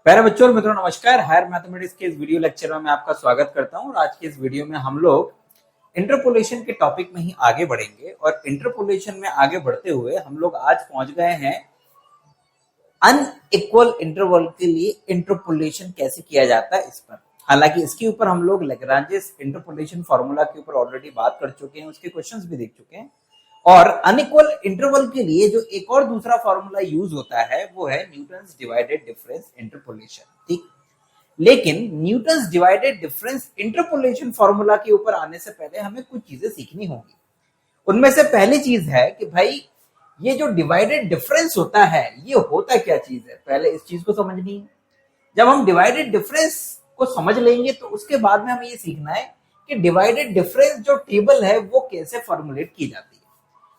प्यारे बच्चों और मित्रों नमस्कार। हायर मैथमेटिक्स के इस वीडियो लेक्चर में मैं आपका स्वागत करता हूं और आज के इस वीडियो में हम लोग इंटरपोलेशन के टॉपिक में ही आगे बढ़ेंगे। और इंटरपोलेशन में आगे बढ़ते हुए हम लोग आज पहुंच गए हैं अनइक्वल इंटरवल के लिए इंटरपोलेशन कैसे किया जाता है इस पर। हालांकि इसके ऊपर हम लोग लैग्रांजेस इंटरपोलेशन फॉर्मूला के ऊपर ऑलरेडी बात कर चुके हैं, उसके क्वेश्चंस भी देख चुके हैं। और अनइक्वल इंटरवल के लिए जो एक और दूसरा फॉर्मूला यूज होता है वो है न्यूटन्स डिवाइडेड डिफरेंस इंटरपोलेशन। ठीक, लेकिन Newton's divided difference interpolation formula के ऊपर आने से पहले हमें कुछ चीजें सीखनी होंगी। उनमें से पहली चीज है कि भाई ये जो डिवाइडेड डिफरेंस होता है ये होता क्या चीज है, पहले इस चीज को समझनी है। जब हम डिवाइडेड डिफरेंस को समझ लेंगे तो उसके बाद में हमें ये सीखना है कि डिवाइडेड डिफरेंस जो टेबल है वो कैसे फॉर्मुलेट की जाती है।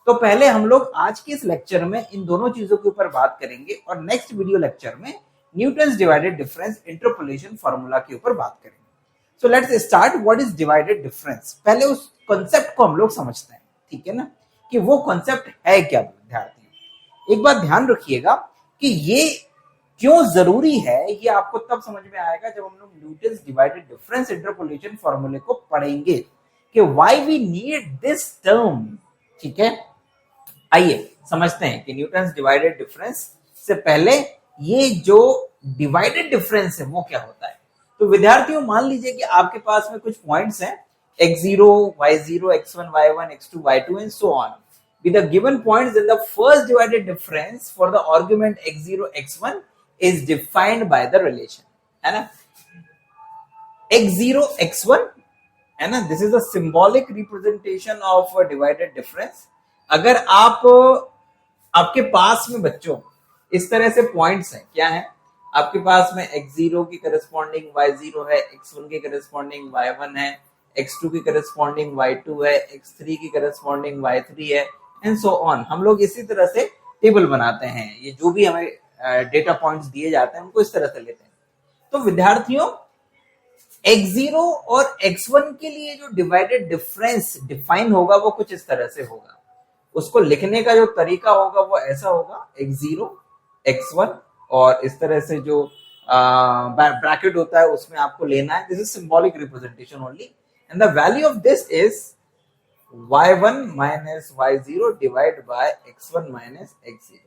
तो पहले हम लोग आज के इस लेक्चर में इन दोनों चीजों के ऊपर बात करेंगे और नेक्स्ट वीडियो लेक्चर में Newton's divided difference interpolation formula के ऊपर बात करेंगे। So let's start. What is divided difference? पहले उस कॉन्सेप्ट को हम लोग समझते हैं, ठीक है ना, कि वो कॉन्सेप्ट है क्या। विद्यार्थी एक बात ध्यान रखिएगा कि ये क्यों जरूरी है, ये आपको तब समझ में आएगा जब हम लोग न्यूटन्स डिवाइडेड डिफरेंस इंटरपोलेशन फार्मूले को पढ़ेंगे कि why we need this term. ठीक है, आइए समझते हैं कि न्यूटन्स डिवाइडेड डिफरेंस से पहले ये जो डिवाइडेड डिफरेंस है वो क्या होता है। तो विद्यार्थियों मान लीजिए कि आपके पास में कुछ पॉइंट्स हैं x0, y0, x1, y1, x2, y2 and so on with the given points in the first divided difference for the argument x0, x1 is defined by the relation, है ना। x0, x1 है ना, this is a symbolic representation of divided difference. अगर आपके पास में बच्चों इस तरह से पॉइंट्स हैं, क्या है आपके पास में x0 की करस्पॉन्डिंग y0 है, x1 की करस्पॉन्डिंग y1 है, x2 की करस्पॉन्डिंग y2 है, x3 की करस्पॉन्डिंग y3 है एंड सो ऑन। हम लोग इसी तरह से टेबल बनाते हैं, ये जो भी हमें डेटा पॉइंट्स दिए जाते हैं उनको इस तरह से लेते हैं। तो विद्यार्थियों x0 और x1 के लिए जो डिवाइडेड डिफरेंस डिफाइन होगा वो कुछ इस तरह से होगा। उसको लिखने का जो तरीका होगा वो ऐसा होगा, x0, x1 और इस तरह से जो ब्रैकेट होता है उसमें आपको लेना है। This is symbolic representation only and the value of this is y1 minus y0 divide by x1 minus x0।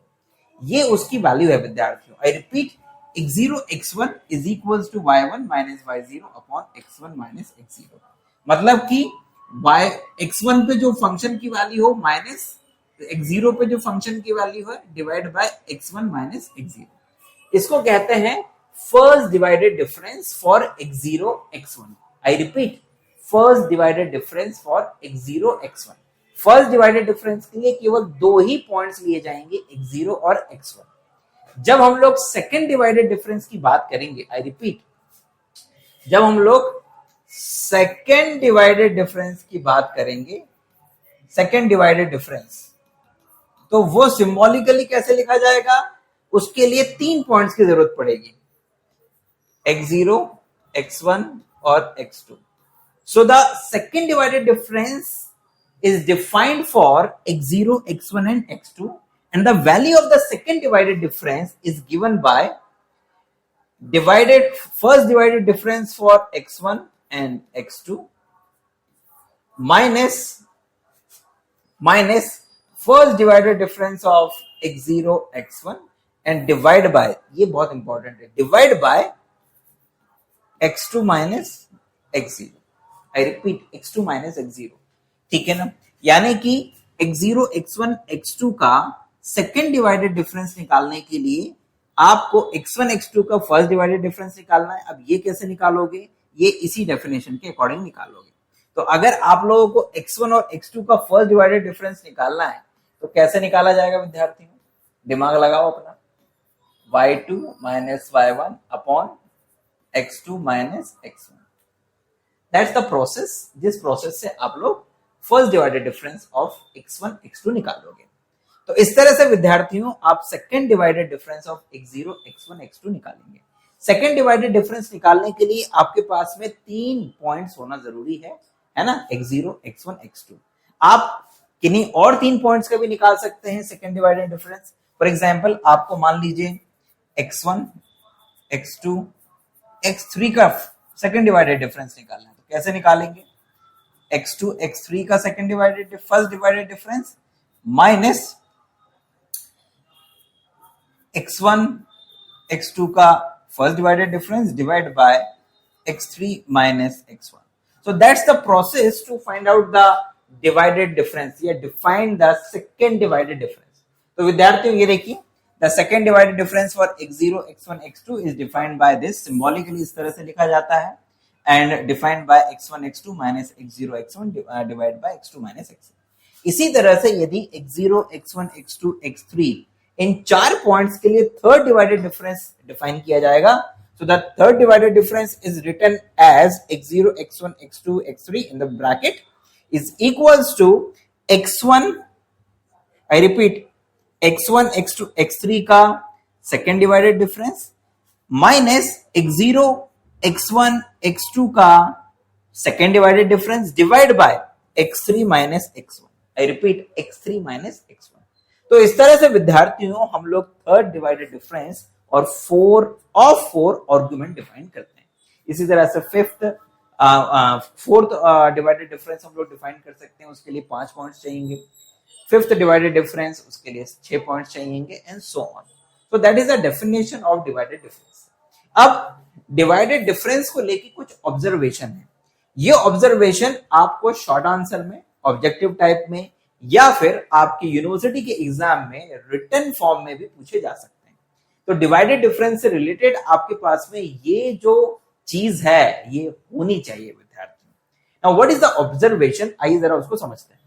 ये उसकी वैल्यू है विद्यार्थियों। I repeat, x0 x1 is equals to y1 minus y0 upon x1 minus x0। मतलब कि x1 पे जो function की value हो माइनस x0 पे जो फंक्शन की वैल्यू है divide by x1 minus x0। इसको कहते हैं first divided difference for x0 x1। I repeat, first divided difference for x0 x1। First divided difference के लिए केवल दो ही पॉइंट्स लिए जाएंगे, x0 और x1। जब हम लोग सेकेंड डिवाइडेड डिफरेंस की बात करेंगे, आई रिपीट, जब हम लोग सेकेंड डिवाइडेड डिफरेंस की बात करेंगे, सेकेंड डिवाइडेड डिफरेंस, तो वो सिंबॉलिकली कैसे लिखा जाएगा, उसके लिए तीन पॉइंट्स की जरूरत पड़ेगी, x0, x1 और x2। So the second divided difference is defined for x0, x1 and x2 and the value of the second divided difference is given by first divided difference for x1 and x2 minus first divided difference of x0, x1 and divide by, ये बहुत important है, divide by x2 minus x0। I repeat, x2 minus x0, ठीक है ना। यानी कि x0, x1, x2 का second divided difference निकालने के लिए आपको x1, x2 का फर्स्ट डिवाइडेड डिफरेंस निकालना है। अब ये कैसे निकालोगे, ये इसी डेफिनेशन के अकॉर्डिंग निकालोगे। तो अगर आप लोगों को x1 और x2 का फर्स्ट डिवाइडेड डिफरेंस निकालना है तो कैसे निकाला जाएगा विद्यार्थियों, दिमाग लगाओ अपना, y2 minus y1 upon x2 minus x1। That's the process, जिस प्रोसेस से आप लोग first divided difference of x1, x2 निकालोगे। तो इस तरह से विद्यार्थियों आप second divided difference of x0, x1, x2 निकालेंगे। सेकेंड डिवाइडेड डिफरेंस निकालने के लिए आपके पास में तीन पॉइंट्स होना जरूरी है ना, x0, x1, x2। आप किन्हीं और तीन पॉइंट्स का भी निकाल सकते हैं second divided difference. For example आपको मान लीजिए x1, x2 x3 का सेकंड डिवाइडेड डिफरेंस निकालना है, तो कैसे निकालेंगे? x2 x3 का first divided difference minus x1 x2 का first divided difference divide by x3 minus x1. So that's the process to find out the divided difference. या define the second divided difference. तो विद्यार्थियों ये देखिए, the second divided difference for x0, x1, x2 is defined by this. Symbolically इस तरह से लिखा जाता है and defined by x1, x2 minus x0, x1 divided by x2 minus x1. इसी तरह से यदि x0, x1, x2, x3 इन 4 पॉइंट्स के लिए थर्ड डिवाइडेड डिफरेंस डिफाइन किया जाएगा. So the third divided difference is written as x0, x1, x2, x3 in the bracket is equals to x1, I repeat, x1, x2, x3 का second divided difference minus x0, x1, x2 का second divided difference divided by x3 minus x1. I repeat, x3 minus x1. तो इस तरह से विद्यार्थियों हम लोग third divided difference और 4 आर्गुमेंट डिफाइन करते हैं. इसी तरह से फोर्थ डिवाइडेड डिफरेंस हम लोग डिफाइन कर सकते हैं, उसके लिए 5 पॉइंट्स चाहिए. फिफ्थ डिवाइडेड डिफरेंस, उसके लिए 6 पॉइंट्स चाहिए and so on. So that is the definition of divided difference. अब डिवाइडेड डिफरेंस को लेके कुछ ऑब्जर्वेशन है. ये ऑब्जर्वेशन आपको शॉर्ट आंसर में, ऑब्जेक्टिव टाइप में या फिर आपकी यूनिवर्सिटी के एग्जाम में रिटन फॉर्म में भी पूछे जा सकते हैं. तो डिवाइडेड डिफरेंस से रिलेटेड आपके पास में ये जो चीज है ये होनी चाहिए विद्यार्थियों. Now what is the observation, आइए जरा उसको समझते हैं.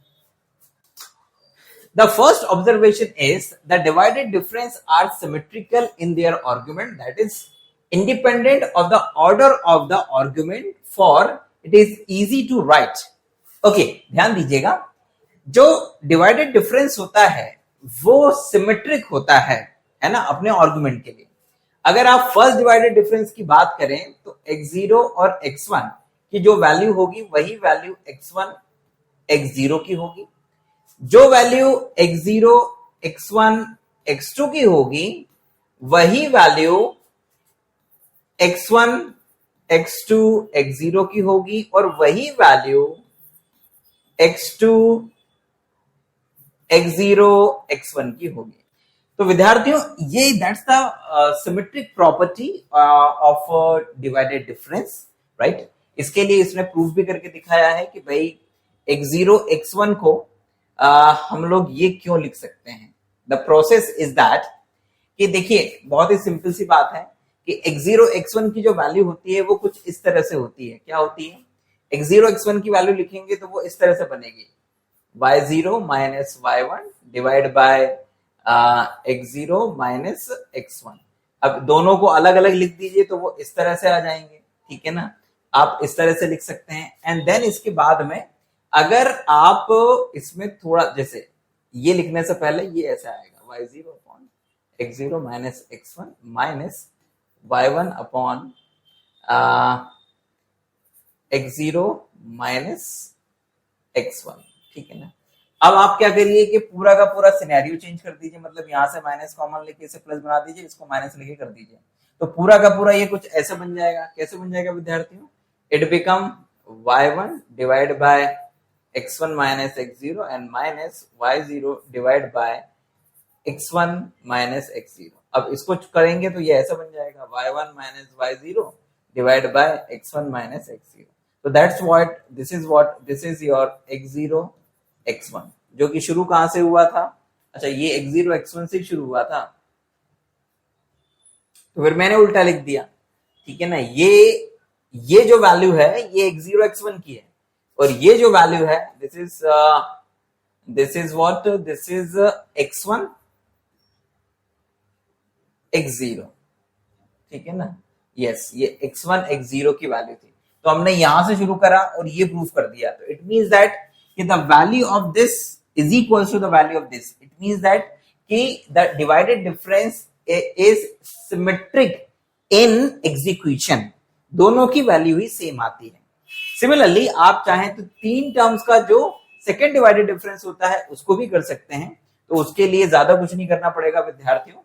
The first observation is the divided difference are symmetrical in their argument, that is independent of the order of the argument for it is easy to write. Okay, ध्यान दीजिएगा, जो divided difference होता है वो सिमेट्रिक होता है ना अपने आर्गुमेंट के लिए. अगर आप फर्स्ट डिवाइडेड डिफरेंस की बात करें तो x0 और x1 की जो वैल्यू होगी वही वैल्यू x1 x0 की होगी. जो वैल्यू x0 x1 x2 की होगी वही वैल्यू x1 x2 x0 की होगी और वही वैल्यू x2 x0 x1 की होगी. तो विद्यार्थियों ये that's the symmetric property of divided difference, right. इसके लिए इसने प्रूफ भी करके दिखाया है कि भाई x0 x1 को हम लोग ये क्यों लिख सकते हैं. द प्रोसेस इज दैट कि देखिए बहुत ही सिंपल सी बात है कि x0 x1 की जो वैल्यू होती है वो कुछ इस तरह से होती है. क्या होती है? x0 x1 की वैल्यू लिखेंगे तो वो इस तरह से बनेगी, y0 minus y1 divide by x0 minus x1. अब दोनों को अलग अलग लिख दीजिए तो वो इस तरह से आ जाएंगे, ठीक है ना. आप इस तरह से लिख सकते हैं एंड देन इसके बाद में अगर आप इसमें थोड़ा, जैसे ये लिखने से पहले ये ऐसा आएगा y0 upon x0 minus x1 minus y1 upon x0 minus x1, ठीक है ना. अब आप क्या करिए कि पूरा का पूरा सिनेरियो चेंज कर दीजिए, मतलब यहां से माइनस कॉमन लेके इसे प्लस बना दीजिए, इसको माइनस लेके कर दीजिए, तो पूरा का पूरा ये कुछ ऐसे बन जाएगा. कैसे बन जाएगा विद्यार्थियों? It become y1 divide by x1 minus x0 and minus y0 divide by x1 minus x0. अब इसको करेंगे तो ये ऐसा बन जाएगा y1 minus y0 divide by x1 minus x0. तो that's what this is your x0 x1 जो कि शुरू कहां से हुआ था? अच्छा, ये x0 x1 से शुरू हुआ था, तो फिर मैंने उल्टा लिख दिया, ठीक है ना. ये जो वैल्यू है ये x0 x1 की है और ये जो वैल्यू है this is what, this is x1 x0, ठीक है ना. यस, ये x1 x0 की वैल्यू थी, तो हमने यहां से शुरू करा और ये प्रूफ कर दिया. तो it means that the value of this is equals to the value of this. It means that the divided difference is symmetric in execution. दोनों की वैल्यू ही सेम आती है. सिमिलरली आप चाहें तो 3 टर्म्स का जो सेकेंड डिवाइडेड डिफरेंस होता है उसको भी कर सकते हैं. तो उसके लिए ज्यादा कुछ नहीं करना पड़ेगा विद्यार्थियों,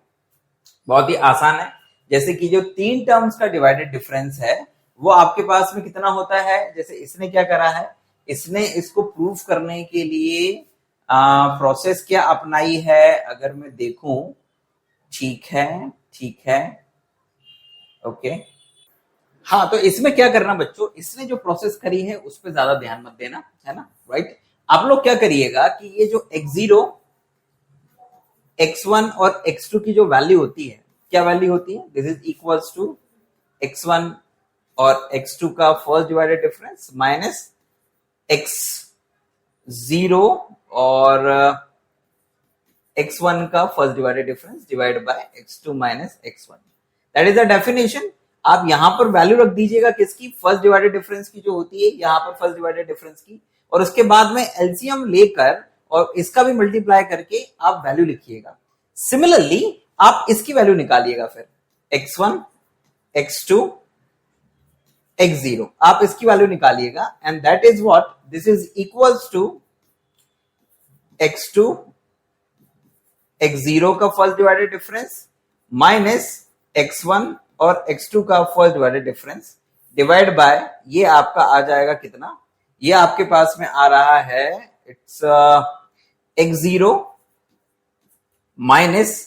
बहुत ही आसान है. जैसे कि जो 3 टर्म्स का डिवाइडेड डिफरेंस है वो आपके पास में कितना होता है। जैसे इसने क्या करा है, इसने इसको प्रूव करने के लिए प्रोसेस क्या अपनाई है, अगर मैं देखूं, ठीक है, ओके। हाँ, तो इसमें क्या करना बच्चों, इसने जो प्रोसेस करी है उस पर ज्यादा ध्यान मत देना, है ना, राइट। आप लोग क्या करिएगा कि ये जो x0, x1 और x2 की जो वैल्यू होती है, क्या वैल्यू होती है, this is equals to x1 और x2 का first divided difference minus x0 और x1 का first divided difference divide by x2 minus x1। That is the definition. आप यहां पर वैल्यू रख दीजिएगा किसकी, फर्स्ट डिवाइडेड डिफरेंस की जो होती है, यहां पर फर्स्ट डिवाइडेड डिफरेंस की, और उसके बाद में एलसीएम लेकर और इसका भी मल्टीप्लाई करके आप वैल्यू लिखिएगा। सिमिलरली आप इसकी वैल्यू निकालिएगा फिर, x1, x2, x0, आप इसकी वैल्यू निकालिएगा, and that is what, this is equals to x2, x0 का first divided difference minus x1 और x2 का first divided difference divide by, ये आपका आ जाएगा कितना, ये आपके पास में आ रहा है, it's x0 minus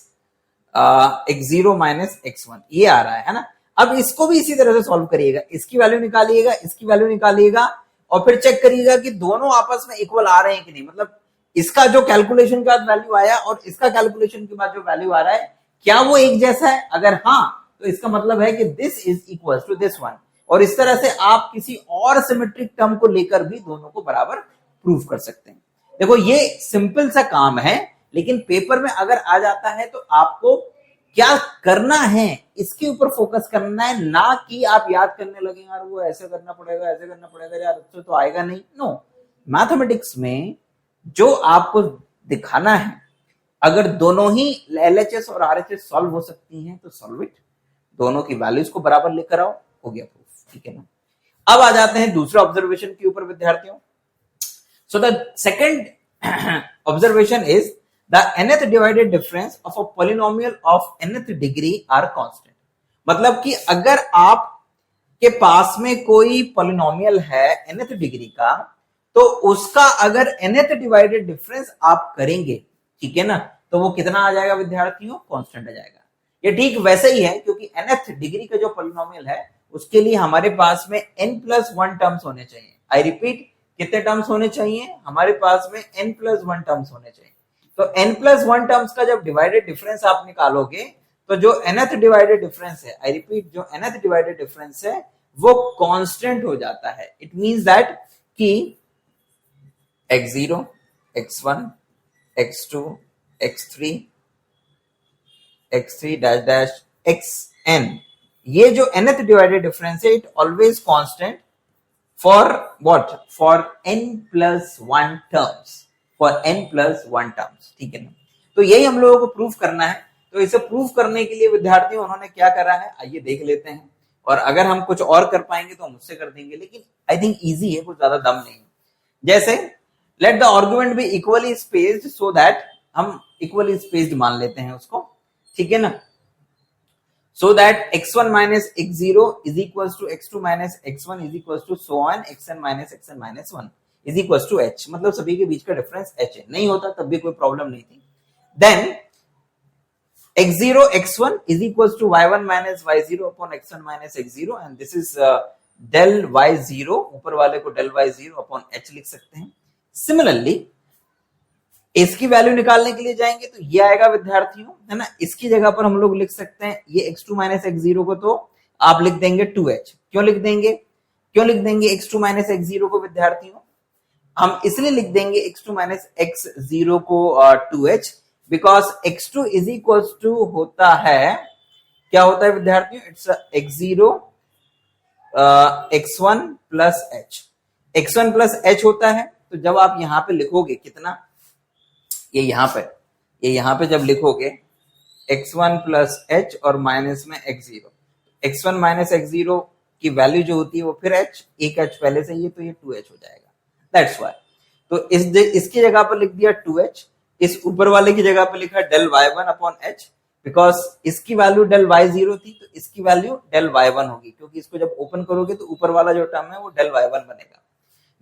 x0 minus x1, ये आ रहा है ना। अब इसको भी इसी तरह से सॉल्व करिएगा, इसकी वैल्यू निकालिएगा, इसकी वैल्यू निकालिएगा, और फिर चेक करिएगा कि दोनों आपस में इक्वल आ रहे हैं कि नहीं, मतलब इसका जो कैलकुलेशन के बाद वैल्यू आया और इसका कैलकुलेशन के बाद जो वैल्यू आ रहा है, क्या वो एक जैसा है। अगर हाँ, तो इसका मतलब है कि this is equal to this one, और इस तरह से आप किसी और सिमेट्रिक टर्म को लेकर भी दोनों को बराबर प्रूव कर सकते हैं। देखो ये सिंपल सा काम है, लेकिन पेपर में अगर आ जाता है तो आपको क्या करना है इसके ऊपर फोकस करना है, ना कि आप याद करने लगे यार वो ऐसे करना पड़ेगा, ऐसे करना पड़ेगा, यार उससे तो आएगा नहीं। नो, मैथमेटिक्स में जो आपको दिखाना है, अगर दोनों ही LHS और RHS सॉल्व हो सकती हैं तो सॉल्व इट, दोनों की वैल्यूज को बराबर लेकर आओ, हो गया प्रूफ, ठीक है ना। अब आ जाते हैं दूसरे ऑब्जर्वेशन के ऊपर विद्यार्थियों। So the second observation is the nth divided difference of a polynomial of nth degree are constant। मतलब कि अगर आप के पास में कोई पॉलिनोमियल है nth डिग्री का, तो उसका अगर nth डिवाइडेड डिफरेंस आप करेंगे, ठीक है ना, तो वो कितना आ जाएगा विद्यार्थियों, कांस्टेंट आ जाएगा। ये ठीक वैसे ही है, क्योंकि nth डिग्री का जो पॉलिनोमियल है उसके लिए हमारे पास में n+1 टर्म्स होने चाहिए। आई रिपीट, कितने टर्म्स होने चाहिए, हमारे पास में n+1 टर्म्स होने चाहिए। तो n+1 टर्म्स का जब डिवाइडेड डिफरेंस आप निकालोगे, तो जो nth डिवाइडेड डिफरेंस है, आई रिपीट, जो nth डिवाइडेड डिफरेंस है वो कांस्टेंट हो जाता है। इट मींस दैट कि x0, x1, x2, x3, x3 dash dash xn, ये जो nth डिवाइडेड डिफरेंस है, it always constant for what, for n+1 terms, for n+1 terms, ठीक है ना। तो यही हम लोगों को प्रूफ करना है। तो इसे प्रूफ करने के लिए विद्यार्थियों उन्होंने क्या करा है, आइए देख लेते हैं, और अगर हम कुछ और कर पाएंगे तो हम उससे कर देंगे, लेकिन आई थिंक इजी है, कुछ ज्यादा दम नहीं है। जैसे let the argument be equally spaced, so that, हम इक्वली स्पेस्ड मान लेते हैं उसको, ठीक है ना। So that x1 minus x0 is equals to x2 minus x1 is equals to so on xn minus 1 is equals to h, मतलब सभी के बीच का डिफरेंस h है। नहीं होता तब भी कोई प्रॉब्लम नहीं थी। Then x0 x1 is equals to y1 minus y0 upon x1 minus x0, and this is del y0, ऊपर वाले को del y0 upon h लिख सकते हैं। Similarly इसकी वैल्यू निकालने के लिए जाएंगे तो ये आएगा विद्यार्थियों, है ना। इसकी जगह पर हम लोग लिख सकते हैं ये x2 माइनस x0 को, तो आप लिख देंगे 2h। क्यों लिख देंगे x2 माइनस x0 को विद्यार्थियों, हम इसलिए लिख देंगे x2 माइनस x0 को 2h, because x2 is equal to होता है, क्या होता है विद्यार्थियों, it's x0 x1 plus h, x1 plus h होता है। तो जब आप यहां पे लिखोगे कितना, ये यहां पे जब लिखोगे x1 प्लस h और माइनस में x0, x1 माइनस x0 की वैल्यू जो होती है वो फिर h, एक h पहले से ही है, तो ये 2h हो जाएगा, दैट्स व्हाई। तो इसकी जगह पर लिख दिया 2h, इस ऊपर वाले की जगह पर लिखा del y1 upon h, because इसकी वैल्यू डेल y0 थी, तो इसकी वैल्यू डेल y1 होगी, क्योंकि इसको जब ओपन करोगे तो ऊपर वाला जो टर्म है वो डेल y1 बनेगा,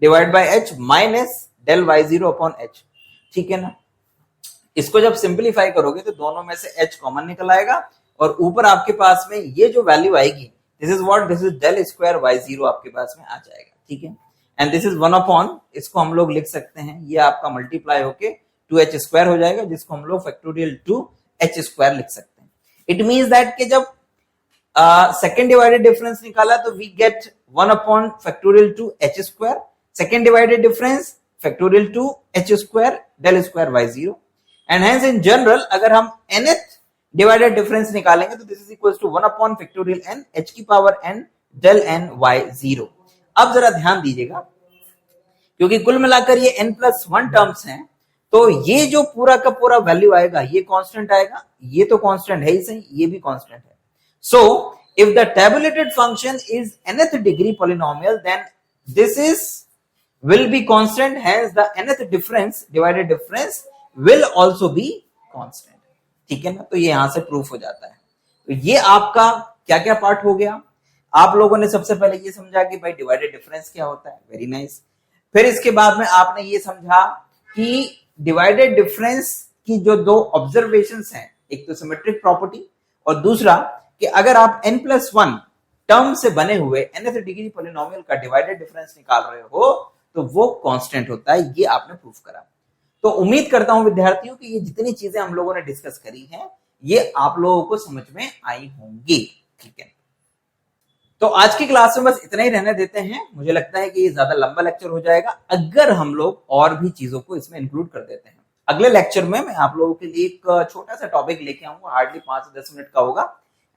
divide by h minus del y0 upon h, ठीक है ना। इसको जब सिंप्लीफाई करोगे तो दोनों में से h कॉमन निकल आएगा और ऊपर आपके पास में ये जो वैल्यू आएगी, this is what, this is del square y0 आपके पास में आ जाएगा, ठीक है। एंड दिस इज 1 अपॉन, इसको हम लोग लिख सकते हैं, ये आपका मल्टीप्लाई होके 2h स्क्वायर हो जाएगा, जिसको हम लोग फैक्टोरियल 2h स्क्वायर लिख सकते हैं। इट मींस दैट कि जब सेकंड डिवाइडेड डिफरेंस निकाला तो we get 1 upon factorial 2h square, second divided difference factorial 2h square del square y0, and hence in general अगर हम nth डिवाइडेड डिफरेंस निकालेंगे तो this is equal to 1 upon factorial n h की power n del n y0। अब जरा ध्यान दीजिएगा, क्योंकि कुल मिलाकर ये n+1 टर्म्स हैं, तो ये जो पूरा का पूरा वैल्यू आएगा ये कांस्टेंट आएगा, ये तो कांस्टेंट है ही सही, ये भी कांस्टेंट है। So if the tabulated function is nth degree polynomial then this is will be constant, hence the nth difference divided difference will also be constant, ठीक है ना। तो ये यहां से प्रूफ हो जाता है। तो ये आपका क्या क्या पार्ट हो गया, आप लोगों ने सबसे पहले ये समझा कि भाई डिवाइडेड डिफरेंस क्या होता है, वेरी नाइस। फिर इसके बाद में आपने ये समझा कि डिवाइडेड डिफरेंस की जो दो ऑब्जर्वेशंस हैं, एक तो सिमेट्रिक प्रॉपर्टी और दूसरा कि अगर आप n+1 टर्म से बने हुए nth डिग्री पॉलिनोमियल का डिवाइडेड डिफरेंस निकाल रहे हो तो वो कांस्टेंट होता है, ये आपने प्रूफ करा। तो उम्मीद करता हूं विद्यार्थियों कि ये जितनी चीजें हम लोगों ने डिस्कस करी हैं ये आप लोगों को समझ में आई होंगी, ठीक है। तो आज की क्लास में बस इतना ही रहने देते हैं, मुझे लगता है कि ये ज्यादा लंबा लेक्चर हो जाएगा अगर हम लोग और भी चीजों को इसमें इंक्लूड कर देते हैं। अगले लेक्चर में मैं आप लोगों के लिए एक छोटा सा टॉपिक लेके आऊंगा, हार्डली 5 से 10 मिनट का होगा,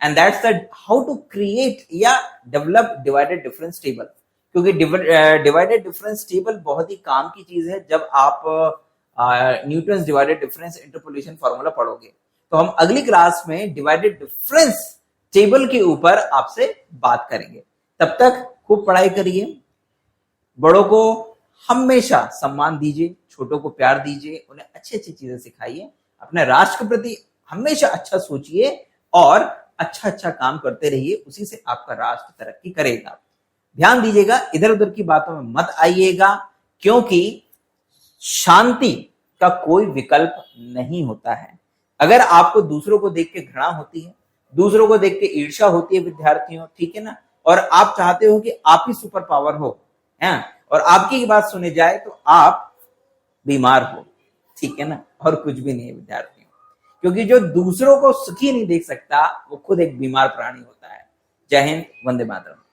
and that's the how to create या डेवलप डिवाइडेड डिफरेंस टेबल। क्योंकि डिवाइडेड डिफरेंस टेबल बहुत ही काम की चीज है जब आप Newton's divided difference interpolation formula पढ़ोगे। तो हम अगली क्लास में डिवाइडेड डिफरेंस टेबल के ऊपर आपसे बात करेंगे। तब तक खूब पढ़ाई करिए, बड़ों को हमेशा सम्मान दीजिए, छोटों को प्यार दीजिए, उन्हें अच्छी अच्छी चीजें सिखाइए, अपने राष्ट्र के प्रति हमेशा अच्छा सोचिए और अच्छा अच्छा काम करते रहिए, उसी से आपका राष्ट्र तरक्की करेगा। ध्यान दीजिएगा, इधर उधर की बातों में मत आइएगा, क्योंकि शांति का कोई विकल्प नहीं होता है। अगर आपको दूसरों को देख के घृणा होती है, दूसरों को देख के ईर्ष्या होती है विद्यार्थियों, ठीक है ना, और आप चाहते हो कि आप ही सुपर पावर हो है और आपकी बात सुनी जाए तो आप बीमार हो, ठीक है ना, और कुछ भी नहीं है विद्यार्थियों। क्योंकि जो दूसरों को सुखी नहीं देख सकता वो खुद एक बीमार प्राणी होता है। जय हिंद, वंदे मातरम।